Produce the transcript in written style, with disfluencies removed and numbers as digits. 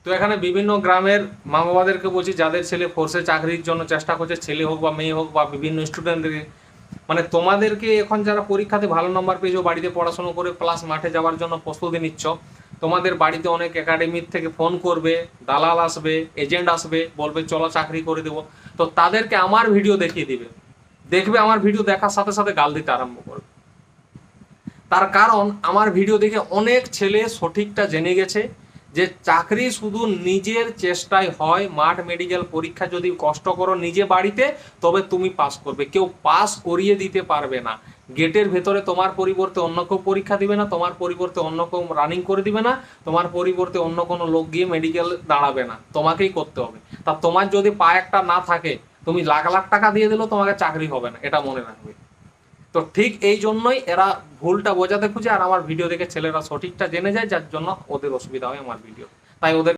তো এখানে বিভিন্ন গ্রামের মা বাবাদেরকে বলছি, যাদের ছেলে ফোর্সে চাকরির জন্য চেষ্টা করছে, ছেলে হোক বা মেয়ে হোক বা বিভিন্ন স্টুডেন্টদের, মানে তোমাদেরকে এখন যারা পরীক্ষাতে ভালো নম্বর পেয়েছো, বাড়িতে পড়াশোনা করে প্লাস মাঠে যাওয়ার জন্য প্রস্তুতি নিচ্ছ, তোমাদের বাড়িতে অনেক একাডেমির থেকে ফোন করবে, দালাল আসবে, এজেন্ট আসবে, বলবে চলো চাকরি করে দেবো। তো তাদেরকে আমার ভিডিও দেখিয়ে দিবে, দেখবে আমার ভিডিও দেখার সাথে সাথে গাল দিতে আরম্ভ করবে। তার কারণ আমার ভিডিও দেখে অনেক ছেলে সঠিকটা জেনে গেছে যে চাকরি শুধু নিজের চেষ্টায় হয়। মাঠ মেডিকেল পরীক্ষা যদি কষ্ট করো নিজে বাড়িতে, তবে তুমি পাস করবে, কেউ পাস করিয়ে দিতে পারবে না। গেটের ভেতরে তোমার পরিবর্তে অন্য কেউ পরীক্ষা দিবে না, তোমার পরিবর্তে অন্য কেউ রানিং করে দিবে না, তোমার পরিবর্তে অন্য কোনো লোক গিয়ে মেডিকেল দাঁড়াবে না, তোমাকেই করতে হবে। তা তোমার যদি পা একটা না থাকে, তুমি লাখ লাখ টাকা দিয়ে দিলেও তোমাকে চাকরি হবে না, এটা মনে রাখবে। তো ঠিক এই জন্যই এরা ভুলটা বোঝাতে খুঁজে, আর আমার ভিডিও দেখে ছেলেরা সঠিকটা জেনে যায়, যার জন্য ওদের অসুবিধা হয় আমার ভিডিও, তাই ওদের